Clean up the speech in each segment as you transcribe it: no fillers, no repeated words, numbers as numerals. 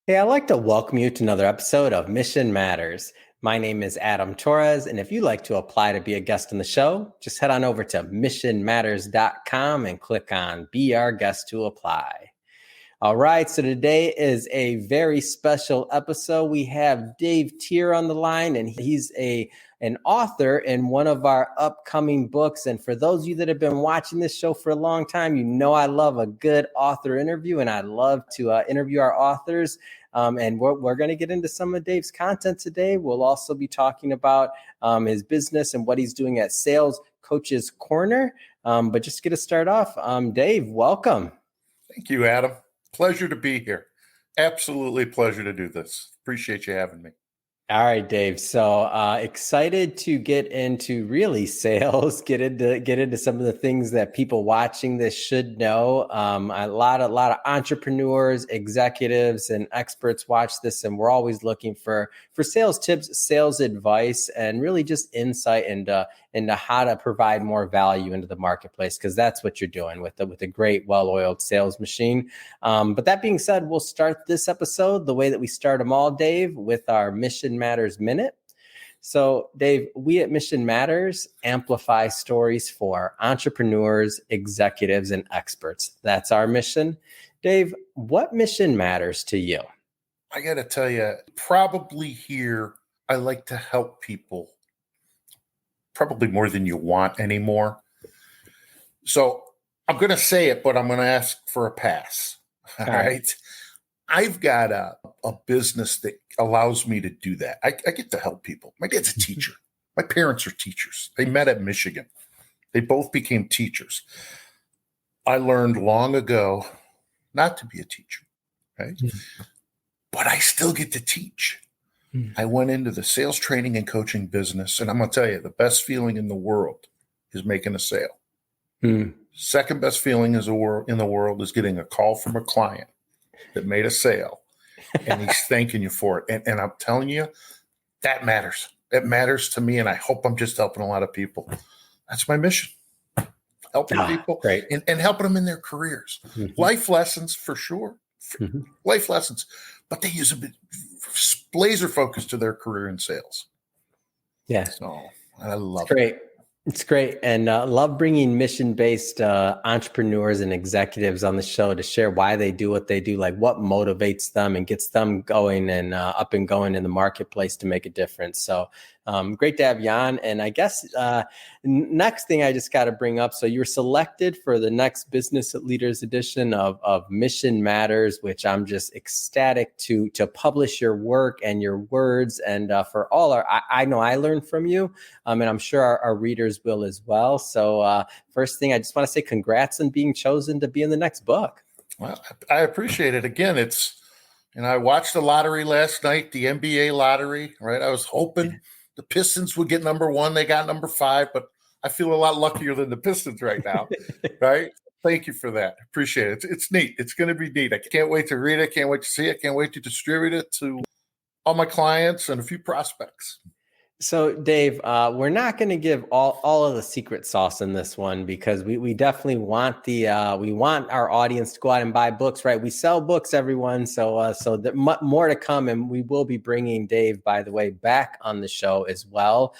Hey, I'd like to welcome you to another episode of Mission Matters. My name is Adam Torres, and if you'd like to apply to be a guest on the show, just head on over to missionmatters.com and click on Be Our Guest to apply. All right, so today is a very special episode. We have Dave Tier on the line, and he's an author in one of our upcoming books. And for those of you that have been watching this show for a long time, you know I love a good author interview, and I love to interview our authors. And we're going to get into some of Dave's content today. We'll also be talking about his business and what he's doing at Sales Coaches Corner. But just to get us started off, Dave, welcome. Thank you, Adam. Pleasure to be here. Absolutely pleasure to do this. Appreciate you having me. All right, Dave. So excited to get into really sales, get into some of the things that people watching this should know. A lot of entrepreneurs, executives, and experts watch this, and we're always looking for sales tips, sales advice, and really just insight into how to provide more value into the marketplace, because that's what you're doing with a great, well-oiled sales machine. But that being said, we'll start this episode the way that we start them all, Dave, with our Mission Matters Minute. So, Dave, we at Mission Matters amplify stories for entrepreneurs, executives, and experts. That's our mission. Dave, what mission matters to you? I got to tell you, probably here, I like to help people probably more than you want anymore. So I'm going to say it, but I'm going to ask for a pass. All right. I've got a business that allows me to do that. I get to help people. My dad's a teacher. My parents are teachers. They met at Michigan. They both became teachers. I learned long ago not to be a teacher, right? Mm-hmm. But I still get to teach. Mm-hmm. I went into the sales training and coaching business, and I'm going to tell you, the best feeling in the world is making a sale. Mm-hmm. Second best feeling in the world is getting a call from a client that made a sale, and he's thanking you for it. And I'm telling you, that matters. It matters to me, and I hope I'm just helping a lot of people. That's my mission. Helping people and helping them in their careers. Mm-hmm. Life lessons, for sure. Mm-hmm. Life lessons. But they use them laser focused to their career in sales. Yeah. So I love it. It's great. And love bringing mission-based entrepreneurs and executives on the show to share why they do what they do, like what motivates them and gets them going and up and going in the marketplace to make a difference. So great to have you on. And I guess next thing I just got to bring up, so you were selected for the next Business Leaders edition of Mission Matters, which I'm just ecstatic to publish your work and your words. And for all I know I learned from you, and I'm sure our readers will as well. So first thing, I just want to say congrats on being chosen to be in the next book. Well, I appreciate it. Again, I watched the lottery last night, the NBA lottery, right? I was hoping the Pistons would get number 1. They got number 5, but I feel a lot luckier than the Pistons right now, right? Thank you for that. Appreciate it. It's neat. It's going to be neat. I can't wait to read it. Can't wait to see it. Can't wait to distribute it to all my clients and a few prospects. So, Dave, we're not going to give all of the secret sauce in this one, because we definitely want we want our audience to go out and buy books, right? We sell books, everyone. So more to come, and we will be bringing Dave, by the way, back on the show as well.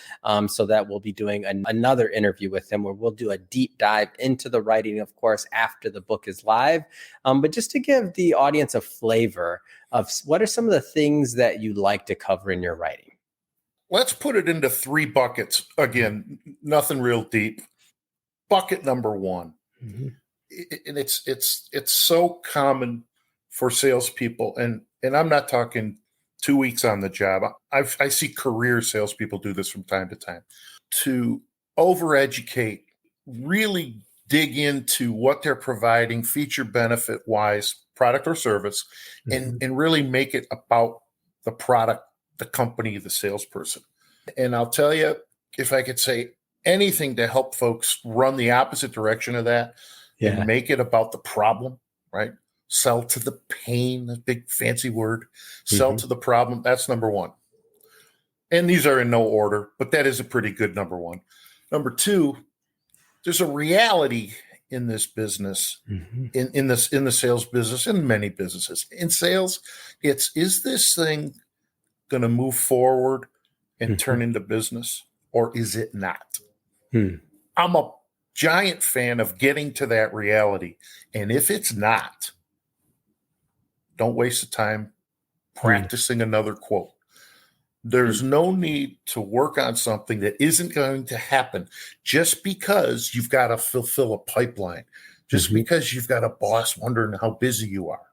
So that we'll be doing another interview with him where we'll do a deep dive into the writing, of course, after the book is live. But just to give the audience a flavor of what are some of the things that you like to cover in your writing. Let's put it into 3 buckets. Again, nothing real deep. Bucket number 1, mm-hmm. And it's so common for salespeople, and I'm not talking 2 weeks on the job. I see career salespeople do this from time to time. To overeducate, really dig into what they're providing, feature benefit wise, product or service, mm-hmm. and really make it about the product, the company, the salesperson. And I'll tell you, if I could say anything to help folks run the opposite direction of that and make it about the problem, right? Sell to the pain, a big fancy word, sell mm-hmm. to the problem. That's number 1. And these are in no order, but that is a pretty good number 1. Number 2, there's a reality in this business, Mhm. in the sales business, in many businesses. In sales, is this thing going to move forward and turn Mhm. into business, or is it not? Hmm. I'm a giant fan of getting to that reality. And if it's not, don't waste the time Hmm. practicing another quote. There's no need to work on something that isn't going to happen just because you've got to fulfill a pipeline, just Mhm. because you've got a boss wondering how busy you are.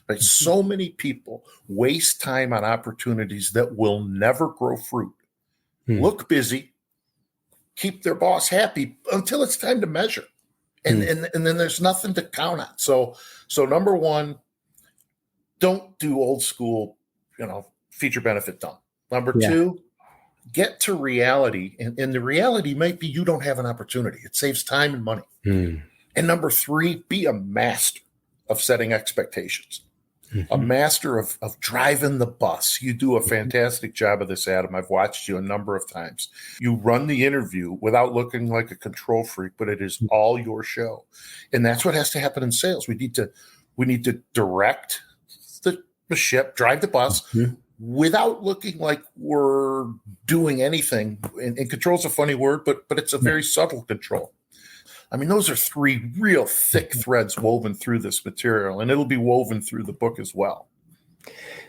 Right? Mhm. So many people waste time on opportunities that will never grow fruit. Hmm. Look busy, keep their boss happy until it's time to measure. And, Hmm. and then there's nothing to count on. So number one, don't do old school, feature benefit dump. Number Yeah. two, get to reality. And the reality might be you don't have an opportunity. It saves time and money. Hmm. And number three, be a master of setting expectations, a Mhm. master of driving the bus. You do a fantastic job of this, Adam. I've watched you a number of times. You run the interview without looking like a control freak, but it is all your show. And that's what has to happen in sales. We need to direct the ship, drive the bus Mhm. without looking like we're doing anything. And control's a funny word, but it's a Yeah. very subtle control. I mean, those are three real thick threads woven through this material, and it'll be woven through the book as well.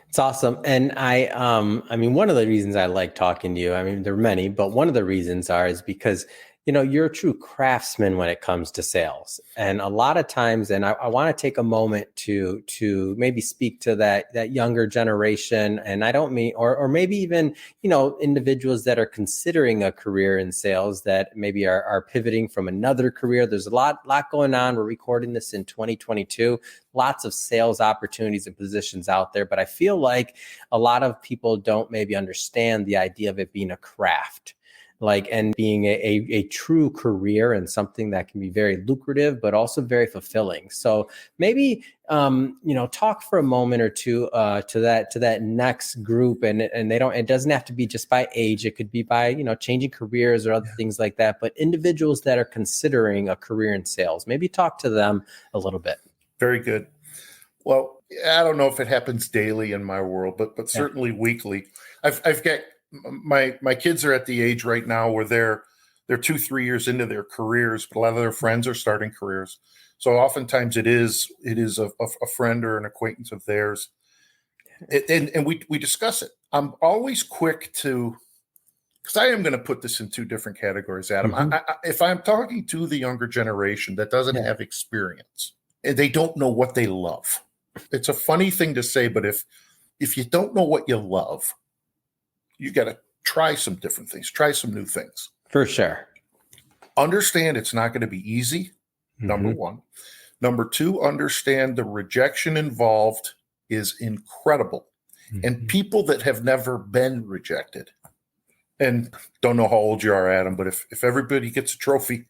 It's awesome. And I mean, one of the reasons I like talking to you, I mean, there are many, but one of the reasons is because, you're a true craftsman when it comes to sales. And a lot of times, and I want to take a moment to maybe speak to that younger generation. And I don't mean, or maybe even, individuals that are considering a career in sales that maybe are pivoting from another career. There's a lot going on. We're recording this in 2022. Lots of sales opportunities and positions out there, but I feel like a lot of people don't maybe understand the idea of it being a craft, and being a true career and something that can be very lucrative, but also very fulfilling. So maybe, talk for a moment or two to that next group, and it doesn't have to be just by age. It could be by, changing careers or other things like that, but individuals that are considering a career in sales, maybe talk to them a little bit. Very good. Well, I don't know if it happens daily in my world, but Yeah. certainly weekly. I've got my kids are at the age right now where they're 2-3 years into their careers, but a lot of their friends are starting careers. So oftentimes it is a friend or an acquaintance of theirs, and we discuss it. I'm always quick to, because I am going to put this in two different categories, Adam. Mm-hmm. If I'm talking to the younger generation that doesn't Yeah. have experience and they don't know what they love, it's a funny thing to say, but if you don't know what you love, you got to try some different things, try some new things. For sure. Understand it's not going to be easy, number Mm-hmm. one. Number two, understand the rejection involved is incredible. And Mm-hmm. people that have never been rejected, and don't know how old you are, Adam, but if everybody gets a trophy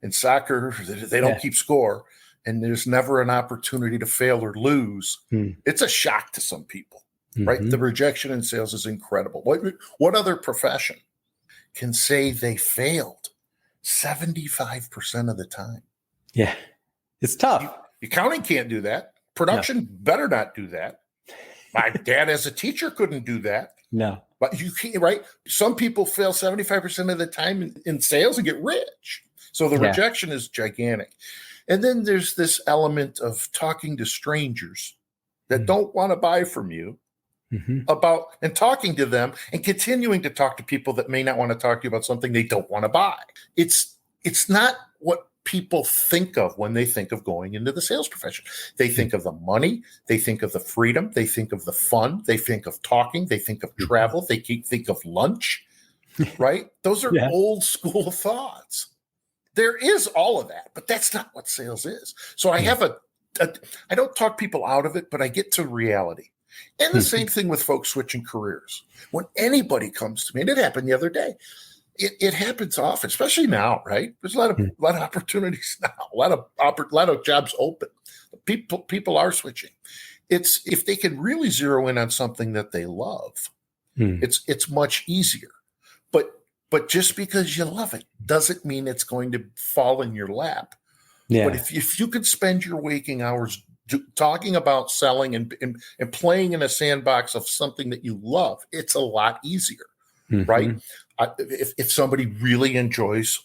in soccer, they don't keep score, and there's never an opportunity to fail or lose, it's a shock to some people, right? Mm-hmm. The rejection in sales is incredible. What other profession can say they failed 75% of the time? Yeah. It's tough. Accounting can't do that. Production better not do that. My dad as a teacher couldn't do that. No. But you can't, right? Some people fail 75% of the time in sales and get rich. So the rejection is gigantic. And then there's this element of talking to strangers that don't want to buy from you about, and talking to them and continuing to talk to people that may not want to talk to you about something they don't want to buy. It's not what people think of when they think of going into the sales profession. They think of the money, they think of the freedom, they think of the fun, they think of talking, they think of travel, they think of lunch, right? Those are old school thoughts. There is all of that, but that's not what sales is. So I have I don't talk people out of it, but I get to reality. And the same thing with folks switching careers. When anybody comes to me, and it happened the other day, it happens often, especially now, right? There's a lot of opportunities now, a lot of jobs open. People are switching. It's if they can really zero in on something that they love, it's much easier. But just because you love it doesn't mean it's going to fall in your lap But Yeah. if you could spend your waking hours talking about selling and playing in a sandbox of something that you love, it's a lot easier, right? Mhm. If somebody really enjoys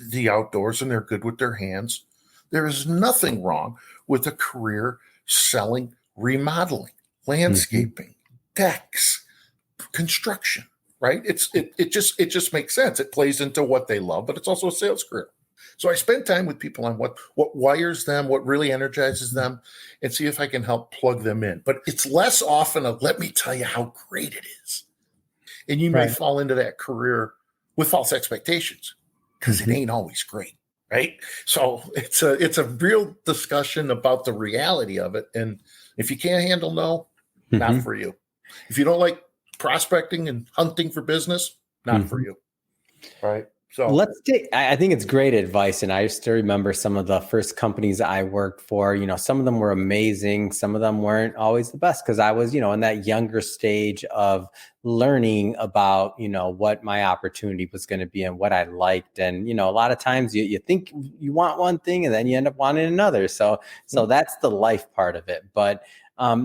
the outdoors and they're good with their hands, there is nothing wrong with a career selling remodeling, Mhm. landscaping, decks, construction, right? It just makes sense. It plays into what they love, but it's also a sales career. So I spend time with people on what wires them, what really energizes them, and see if I can help plug them in. But it's less often of let me tell you how great it is. And you may Right. fall into that career with false expectations because it Mhm. ain't always great, right? So it's a real discussion about the reality of it. And if you can't handle no, not Mhm. for you. If you don't like prospecting and hunting for business, not for Mhm. you, right? So Let's take, I think it's great advice. And I still remember some of the first companies I worked for, some of them were amazing. Some of them weren't always the best because I was, in that younger stage of learning about, what my opportunity was going to be and what I liked. And, a lot of times you think you want one thing and then you end up wanting another. So that's the life part of it. But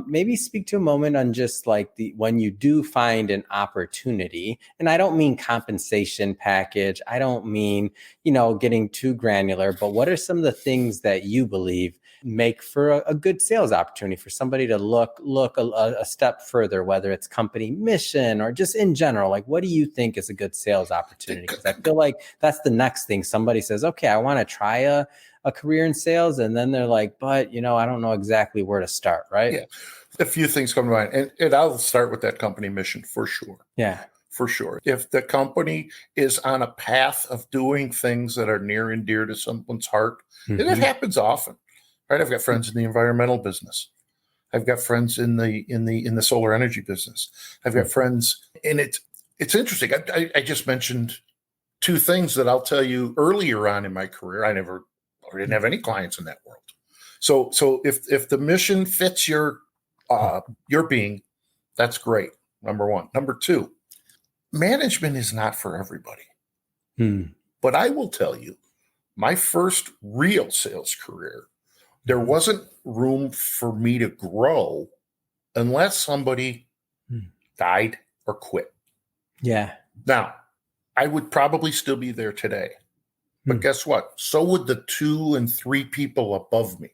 maybe speak to a moment on just like when you do find an opportunity, and I don't mean compensation package. I don't mean, getting too granular, but what are some of the things that you believe make for a good sales opportunity for somebody to look a step further, whether it's company mission or just in general? Like, what do you think is a good sales opportunity? Because I feel like that's the next thing. Somebody says, okay, I want to try a career in sales, and then they're like, but I don't know exactly where to start, right? yeah, a few things come to mind, and I'll start with that company mission for sure. Yeah. For sure. If the company is on a path of doing things that are near and dear to someone's heart, and it Mm-hmm. happens often, right? I've got friends in the environmental business. I've got friends in the solar energy business. I've got friends, and it's interesting. I just mentioned two things that I'll tell you earlier on in my career. I didn't have any clients in that world. So if the mission fits your being, that's great. Number one. Number two, management is not for everybody. Hmm. But I will tell you, my first real sales career, there wasn't room for me to grow unless somebody died or quit. Yeah. Now, I would probably still be there today. But guess what? So would the 2 and 3 people above me.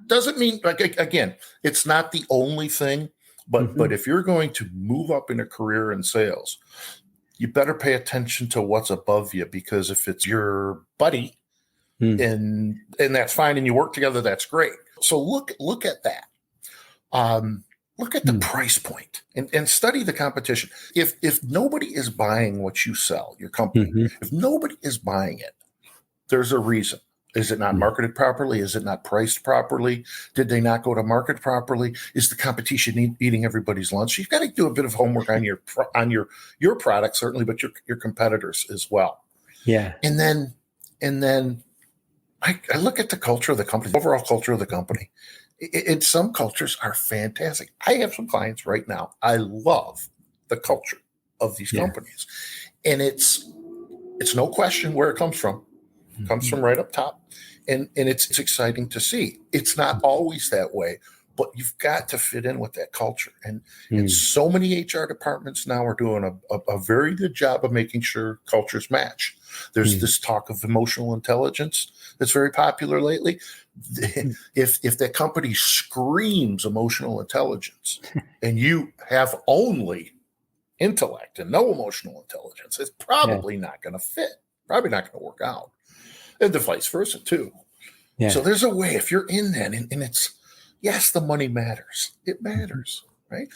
Doesn't mean, like, again, it's not the only thing, but if you're going to move up in a career in sales, you better pay attention to what's above you, because if it's your buddy and that's fine and you work together, that's great. So look at that. Look at the price point and study the competition. If nobody is buying what you sell, your company, if nobody is buying it, there's a reason. Is it not marketed properly? Is it not priced properly? Did they not go to market properly? Is the competition eating everybody's lunch? You've got to do a bit of homework on your product, certainly, but your competitors as well. Yeah. And then I look at the culture of the company, the overall culture of the company. Some cultures are fantastic. I have some clients right now. I love the culture of these companies, and it's no question where it comes from. It comes from right up top, and it's exciting to see. It's not always that way, but you've got to fit in with that culture. And so many HR departments now are doing a very good job of making sure cultures match. There's this talk of emotional intelligence that's very popular lately. If that company screams emotional intelligence and you have only intellect and no emotional intelligence, it's probably not going to fit, probably not going to work out. And the vice versa too. Yeah. So there's a way, if you're in that, and it's, yes, the money matters. It matters, right?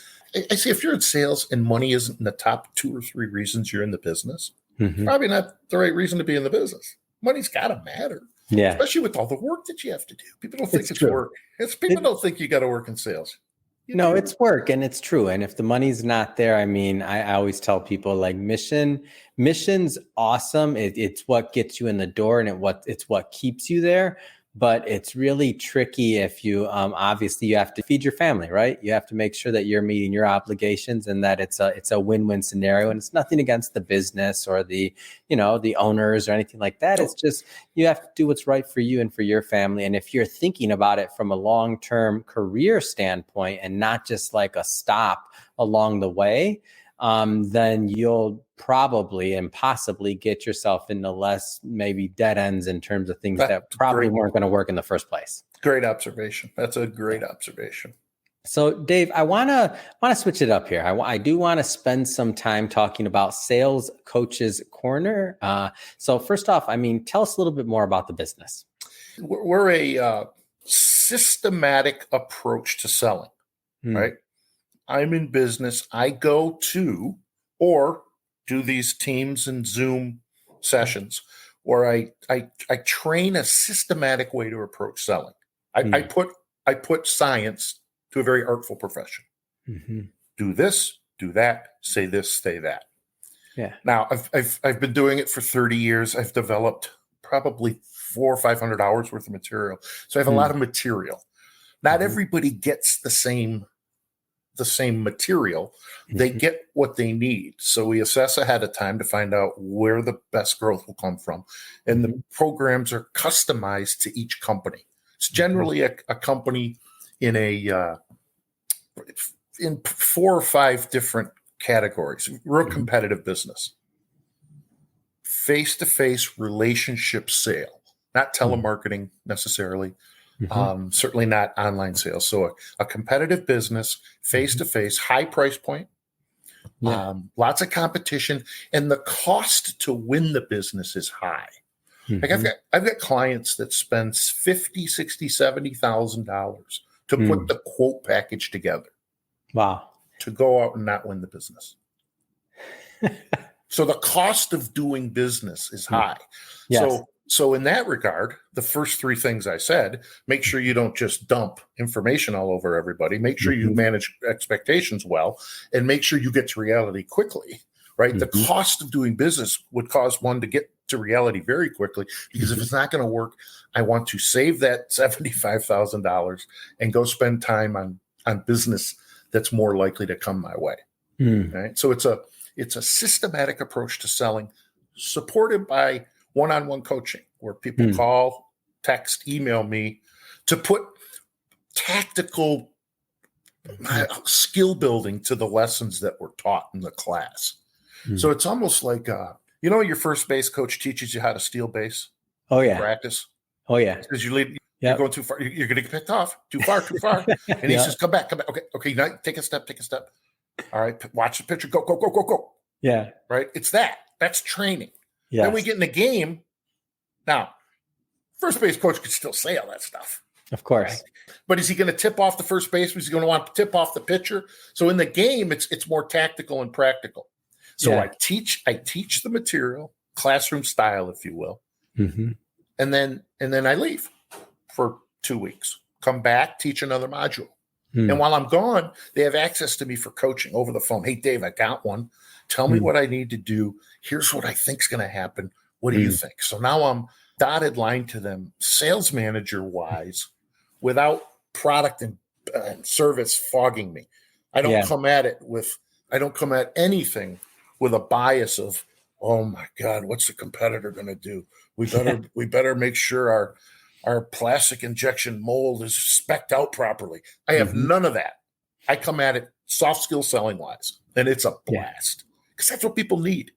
I see if you're in sales and money isn't in the top 2 or 3 reasons you're in the business, it's probably not the right reason to be in the business. Money's got to matter. Yeah. Especially with all the work that you have to do. People don't think it's true. work. People don't think you got to work in sales. It's work, and it's true. And if the money's not there, I mean, I always tell people, like, mission's awesome. It's what gets you in the door, and it's what keeps you there. but it's really tricky if you obviously you have to feed your family, right? You have to make sure that you're meeting your obligations and that it's a win-win scenario. And it's nothing against the business or the owners or anything like that. It's just you have to do what's right for you and for your family. And if you're thinking about it from a long-term career standpoint and not just like a stop along the way, then you'll probably and possibly get yourself into less maybe dead ends in terms of things that probably weren't going to work in the first place. Great observation. That's a great observation. So Dave, I want to switch it up here. I do want to spend some time talking about Sales Coaches Corner. So first off, tell us a little bit more about the business. We're a systematic approach to selling, right? I'm in business. I go to or do these Teams and Zoom sessions where I train a systematic way to approach selling. I put science to a very artful profession. Do this, do that, say this, say that. Yeah. Now I've been doing it for 30 years. I've developed probably 400 or 500 hours worth of material. So I have a lot of material. Not everybody gets the same material. They get what they need. So we assess ahead of time to find out where the best growth will come from. And the programs are customized to each company. It's generally a company in in 4 or 5 different categories. Real competitive business. Face-to-face relationship sale, not telemarketing necessarily. Certainly not online sales. So a competitive business, face-to-face, high price point, lots of competition, and the cost to win the business is high. Like I've got clients that spend $50,000, $60,000, $70,000 to put the quote package together. Wow. To go out and not win the business. So the cost of doing business is high. Yes. So in that regard, the first 3 things I said, make sure you don't just dump information all over everybody. Make sure you manage expectations well, and make sure you get to reality quickly, right? The cost of doing business would cause one to get to reality very quickly, because if it's not going to work, I want to save that $75,000 and go spend time on business that's more likely to come my way. Right? So it's a systematic approach to selling, supported by one-on-one coaching, where people call, text, email me to put tactical skill building to the lessons that were taught in the class. So it's almost like, your first base coach teaches you how to steal base. Oh yeah. Practice. Oh yeah. Because you're going too far. You're going to get picked off. Too far. And he says, come back. Okay. Now take a step. All right. Watch the pitcher. Go. Yeah. Right. It's that's training. Yes. Then we get in the game. Now, first base coach could still say all that stuff. Of course. Right? But is he going to tip off the first baseman? Is he going to want to tip off the pitcher? So in the game, it's more tactical and practical. So I teach the material, classroom style, if you will. And then I leave for 2 weeks. Come back, teach another module. And while I'm gone, they have access to me for coaching over the phone. Hey, Dave, I got one. Tell me what I need to do. Here's what I think is going to happen. What do you think? So now I'm dotted line to them, sales manager wise, without product and service fogging me. I don't come at anything with a bias of, oh my God, what's the competitor going to do? We better make sure our plastic injection mold is spec'd out properly. I have none of that. I come at it soft skill selling wise, and it's a blast because that's what people need.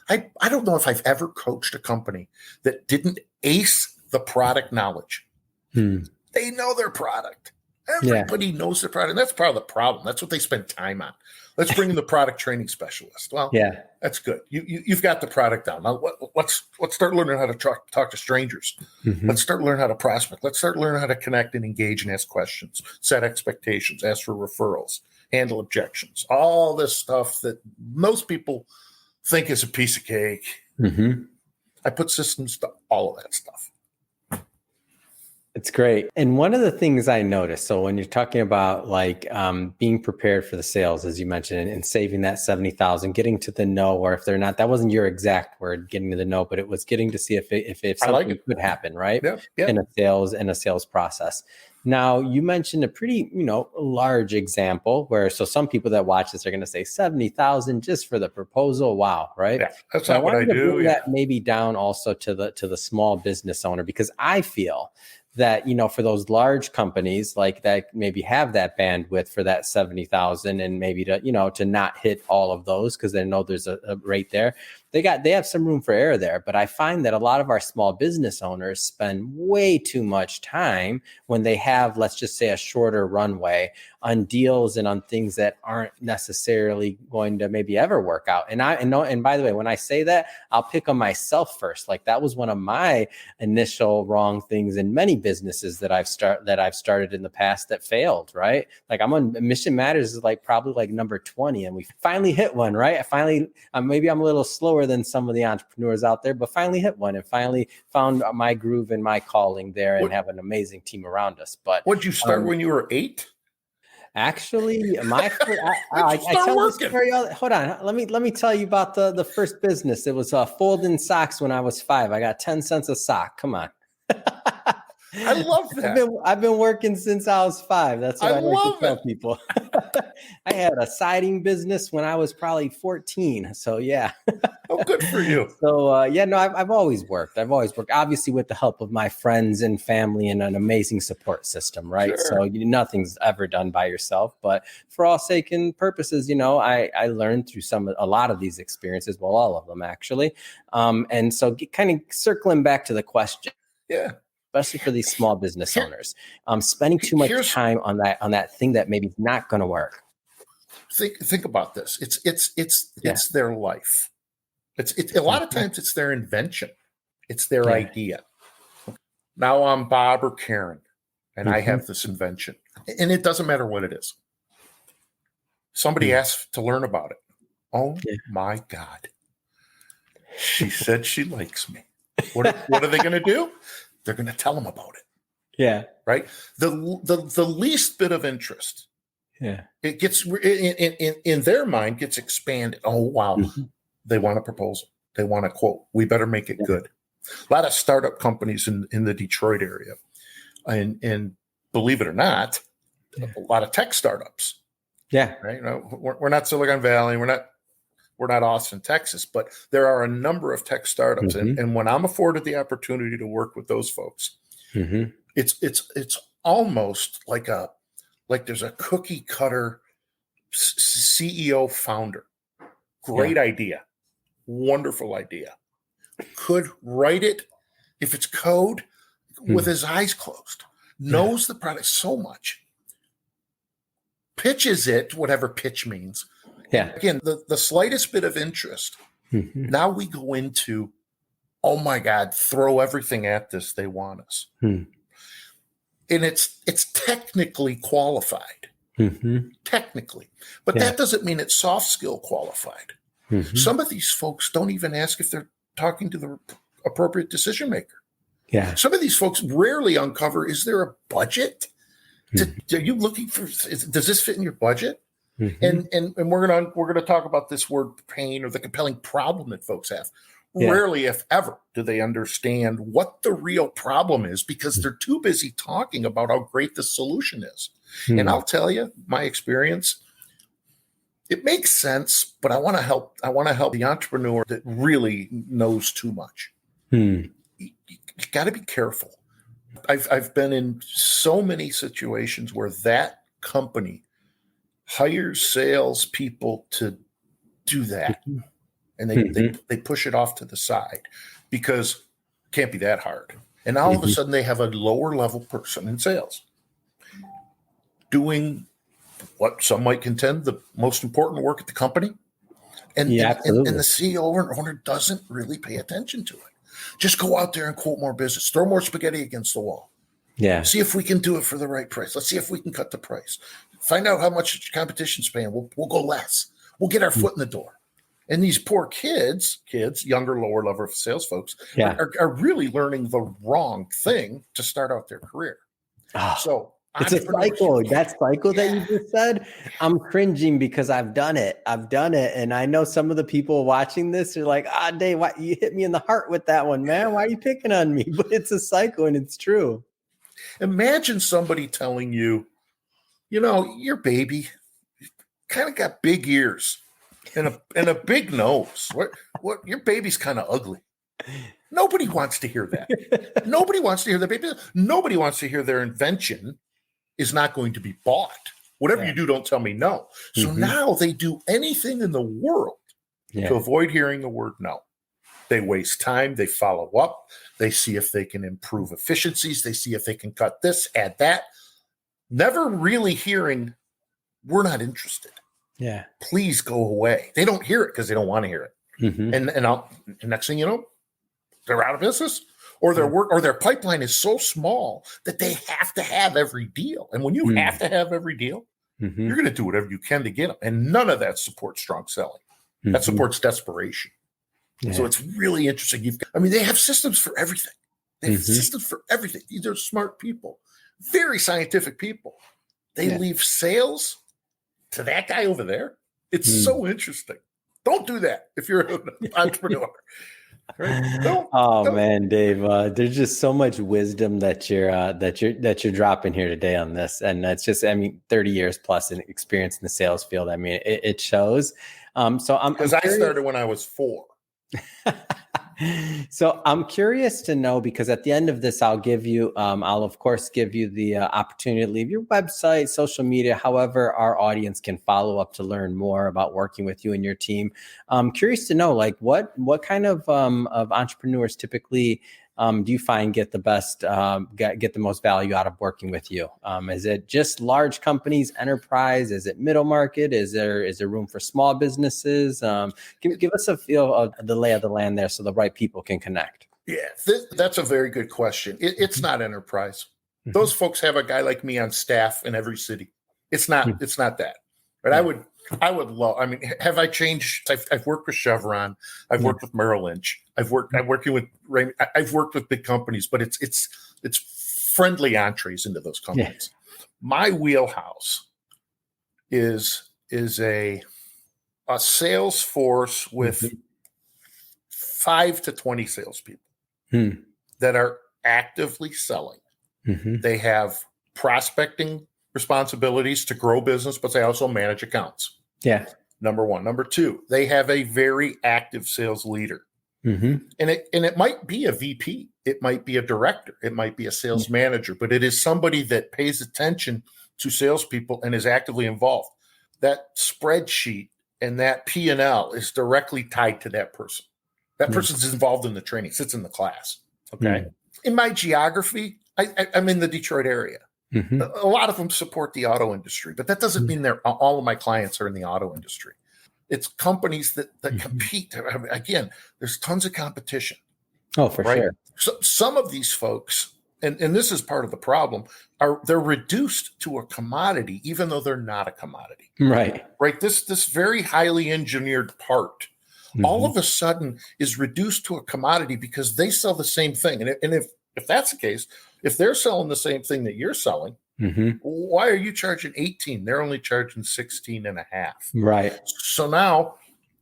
I don't know if I've ever coached a company that didn't ace the product knowledge. They know their product. Everybody knows their product. And that's part of the problem. That's what they spend time on. Let's bring in the product training specialist. Well, that's good. You've got the product down. Now let's start learning how to talk to strangers. Let's start learning how to prospect. Let's start learning how to connect and engage and ask questions, set expectations, ask for referrals, handle objections, all this stuff that most people think is a piece of cake. I put systems to all of that stuff. It's great. And one of the things I noticed, so when you're talking about like being prepared for the sales, as you mentioned, and saving that 70,000, getting to the no, or if they're not, that wasn't your exact word, getting to the no, but it was getting to see if something could happen, right? Yeah. In a sales process. Now, you mentioned a pretty, large example where, so some people that watch this are going to say 70,000 just for the proposal. Wow. Right. Yeah, that's So not what I do. Bring that maybe down also to the small business owner, because I feel that, for those large companies like that, maybe have that bandwidth for that 70,000 and maybe to not hit all of those because they know there's a rate there. They have some room for error there, but I find that a lot of our small business owners spend way too much time when they have, let's just say, a shorter runway on deals and on things that aren't necessarily going to maybe ever work out. And by the way, when I say that, I'll pick on myself first. Like that was one of my initial wrong things in many businesses that I've started in the past that failed, right? Like I'm on Mission Matters is like probably like number 20, and we finally hit one, right? Maybe I'm a little slower than some of the entrepreneurs out there, but finally hit one and finally found my groove and my calling there and have an amazing team around us. But would you start when you were 8? Actually, I tell this story. Hold on, let me tell you about the first business. It was folding socks when I was 5. I got 10 cents a sock. Come on. I love that. I've been working since I was 5. That's what I like to tell people. I had a siding business when I was probably 14. So yeah. Oh, good for you. So I've always worked. Obviously with the help of my friends and family and an amazing support system, right? Sure. So nothing's ever done by yourself. But for all sake and purposes, I learned through a lot of these experiences, well, all of them actually. And so kind of circling back to the question. Yeah. Especially for these small business owners, spending too much time on that thing that maybe is not going to work. Think about this. It's their life. It's a lot of times it's their invention. It's their idea. Now I'm Bob or Karen, and I have this invention, and it doesn't matter what it is. Somebody asks to learn about it. Oh my God! She said she likes me. What are they going to do? They're going to tell them about it. Yeah. Right. The least bit of interest. Yeah. It gets in their mind gets expanded. Oh, wow. Mm-hmm. They want a proposal. They want a quote. We better make it good. A lot of startup companies in the Detroit area. And believe it or not, a lot of tech startups. Yeah. Right. We're not Silicon Valley. We're not Austin, Texas, but there are a number of tech startups. Mm-hmm. And when I'm afforded the opportunity to work with those folks, it's almost like there's a cookie cutter CEO founder. Great idea. Wonderful idea. Could write it, if it's code, with his eyes closed. Knows the product so much. Pitches it, whatever pitch means. Yeah. Again, the slightest bit of interest. Mm-hmm. Now we go into, oh my God, throw everything at this. They want us. And it's technically qualified. Mm-hmm. Technically. But that doesn't mean it's soft skill qualified. Mm-hmm. Some of these folks don't even ask if they're talking to the appropriate decision maker. Yeah. Some of these folks rarely uncover, is there a budget? Mm-hmm. Are you looking for, does this fit in your budget? Mm-hmm. And we're gonna talk about this word pain, or the compelling problem that folks have. Yeah. Rarely, if ever, do they understand what the real problem is, because they're too busy talking about how great the solution is. Mm-hmm. And I'll tell you, my experience, it makes sense, but I want to help the entrepreneur that really knows too much. You got to be careful. I've been in so many situations where that company hires salespeople to do that, and they push it off to the side because it can't be that hard. And all of a sudden, they have a lower level person in sales doing what some might contend the most important work at the company, and the CEO or owner doesn't really pay attention to it. Just go out there and quote more business, throw more spaghetti against the wall. Yeah. See if we can do it for the right price. Let's see if we can cut the price. Find out how much competition's paying. We'll go less. We'll get our foot in the door. And these poor kids, younger, lower level sales folks, are really learning the wrong thing to start out their career. Oh, so it's a cycle. That cycle that you just said, I'm cringing because I've done it. And I know some of the people watching this are like, Dave, why you hit me in the heart with that one, man? Why are you picking on me? But it's a cycle and it's true. Imagine somebody telling you, your baby kind of got big ears and a big nose. What your baby's kind of ugly. Nobody wants to hear that. Nobody wants to hear their baby. Nobody wants to hear their invention is not going to be bought. Whatever you do, don't tell me no. So now they do anything in the world to avoid hearing the word no. They waste time. They follow up. They see if they can improve efficiencies. They see if they can cut this, add that. Never really hearing, we're not interested. Yeah. Please go away. They don't hear it because they don't want to hear it. And next thing you know, they're out of business, or their work or their pipeline is so small that they have to have every deal. And when you have to have every deal, you're going to do whatever you can to get them. And none of that supports strong selling. That supports desperation. Yeah. So it's really interesting. They have systems for everything. They have systems for everything. These are smart people, very scientific people. They leave sales to that guy over there. It's so interesting. Don't do that if you're an entrepreneur. Right? Don't. Man, Dave, there's just so much wisdom that you're dropping here today on this, and that's just 30 years plus in experience in the sales field. It shows. So because I started when I was 4. So I'm curious to know, because at the end of this, I'll of course give you the opportunity to leave your website, social media, however our audience can follow up to learn more about working with you and your team. I'm curious to know, like, what kind of entrepreneurs typically do you find get the best, get the most value out of working with you? Is it just large companies, enterprise? Is it middle market? Is there room for small businesses? Give us a feel of the lay of the land there so the right people can connect. Yeah, that's a very good question. It's not enterprise. Those folks have a guy like me on staff in every city. It's not that. But I would love. Have I changed? I've worked with Chevron. I've worked with Merrill Lynch. I'm working with Raymond. I've worked with big companies, but it's friendly entrees into those companies. Yeah. My wheelhouse is a sales force with 5 to 20 salespeople that are actively selling. They have prospecting responsibilities to grow business, but they also manage accounts. Yeah. Number one. Number two, they have a very active sales leader. And it might be a VP. It might be a director. It might be a sales manager, but it is somebody that pays attention to salespeople and is actively involved. That spreadsheet and that P&L is directly tied to that person. That person's involved in the training, sits in the class. Okay. In my geography, I'm in the Detroit area. A lot of them support the auto industry, but that doesn't mean all of my clients are in the auto industry. It's companies that compete. Again, there's tons of competition. Oh, for sure. So some of these folks, and this is part of the problem, they're reduced to a commodity, even though they're not a commodity. Right. This very highly engineered part, all of a sudden is reduced to a commodity because they sell the same thing. And if that's the case, if they're selling the same thing that you're selling, why are you charging 18? They're only charging 16 and a half. Right. So now,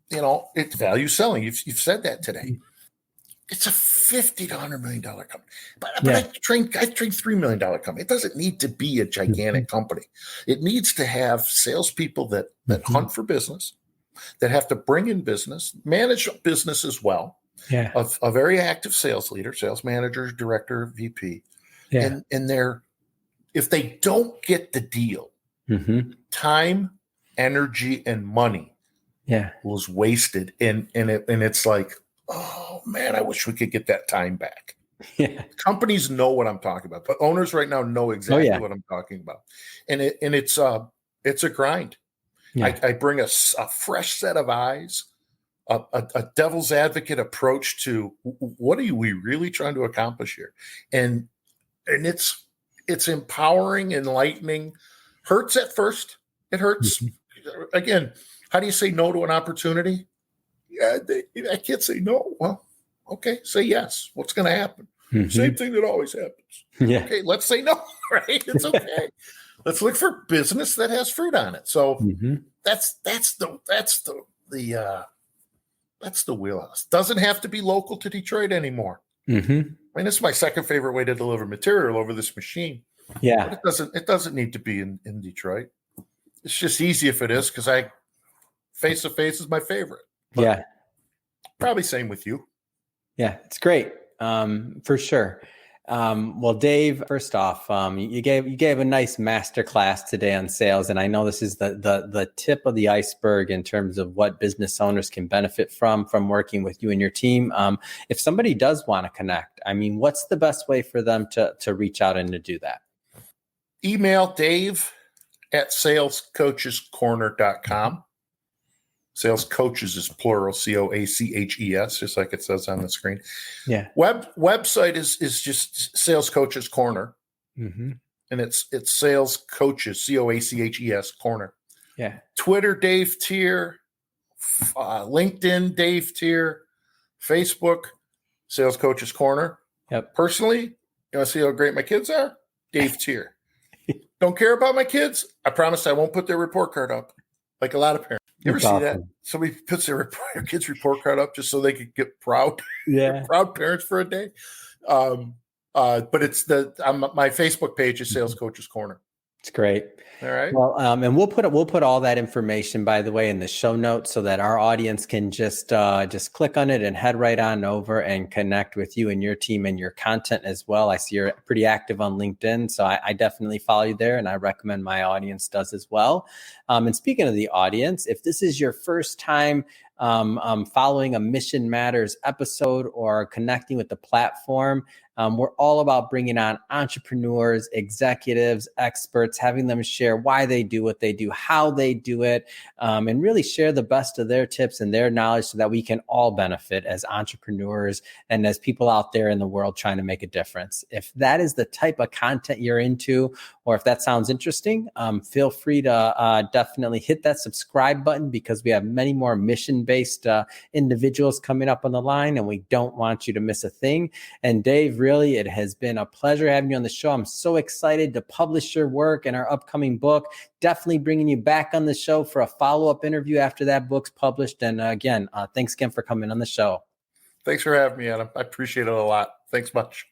it's value selling. You've said that today. It's a $50 to $100 million company. But I trained $3 million company. It doesn't need to be a gigantic company. It needs to have salespeople that hunt for business, that have to bring in business, manage business as well. Yeah. A very active sales leader, sales manager, director, VP. Yeah. And if they don't get the deal, time, energy, and money was wasted. And it's like, oh man, I wish we could get that time back. Yeah. Companies know what I'm talking about. But owners right now know exactly what I'm talking about. And it's a grind. Yeah. I bring a fresh set of eyes, a devil's advocate approach to what are we really trying to accomplish here? And it's empowering, enlightening, hurts at first. It hurts. Again, how do you say no to an opportunity? Yeah, I can't say no. Well, okay, say yes. What's going to happen? Mhm. Same thing that always happens. Yeah. Okay, let's say no, right? It's okay. Let's look for business that has fruit on it. So Mhm. that's the wheelhouse. Doesn't have to be local to Detroit anymore. Mhm. I mean, this is my second favorite way to deliver material over this machine. But Yeah. it doesn't need to be in Detroit. It's just easy if it is, because I face to face is my favorite. But Yeah. probably same with you. Yeah, it's great. For sure. Well, Dave, first off, you gave a nice master class today on sales, and I know this is the tip of the iceberg in terms of what business owners can benefit from working with you and your team. If somebody does want to connect, I mean, what's the best way for them to reach out and to do that? Email Dave at salescoachescorner.com. Sales coaches is plural, COACHES, just like it says on the screen. Yeah. Website is just Sales Coaches Corner, Mm-hmm. and it's Sales Coaches, COACHES Corner. Yeah. Twitter, Dave Tier, LinkedIn, Dave Tier, Facebook, Sales Coaches Corner. Yep. Personally, you want to see how great my kids are? Dave Tier. Don't care about my kids? I promise I won't put their report card up, like a lot of parents. You ever see that? Somebody puts their kid's report card up just so they could get proud. Yeah. Proud parents for a day. But it's my Facebook page is Sales Coaches Corner. It's great. All right. Well, and we'll put all that information, by the way, in the show notes so that our audience can just click on it and head right on over and connect with you and your team and your content as well. I see you're pretty active on LinkedIn, so I definitely follow you there, and I recommend my audience does as well. And speaking of the audience, if this is your first time following a Mission Matters episode or connecting with the platform, we're all about bringing on entrepreneurs, executives, experts, having them share why they do what they do, how they do it, and really share the best of their tips and their knowledge so that we can all benefit as entrepreneurs and as people out there in the world trying to make a difference. If that is the type of content you're into, or if that sounds interesting, feel free to definitely hit that subscribe button, because we have many more mission-based individuals coming up on the line, and we don't want you to miss a thing. And Dave, really, it has been a pleasure having you on the show. I'm so excited to publish your work and our upcoming book. Definitely bringing you back on the show for a follow-up interview after that book's published. And again, thanks again for coming on the show. Thanks for having me, Adam. I appreciate it a lot. Thanks much.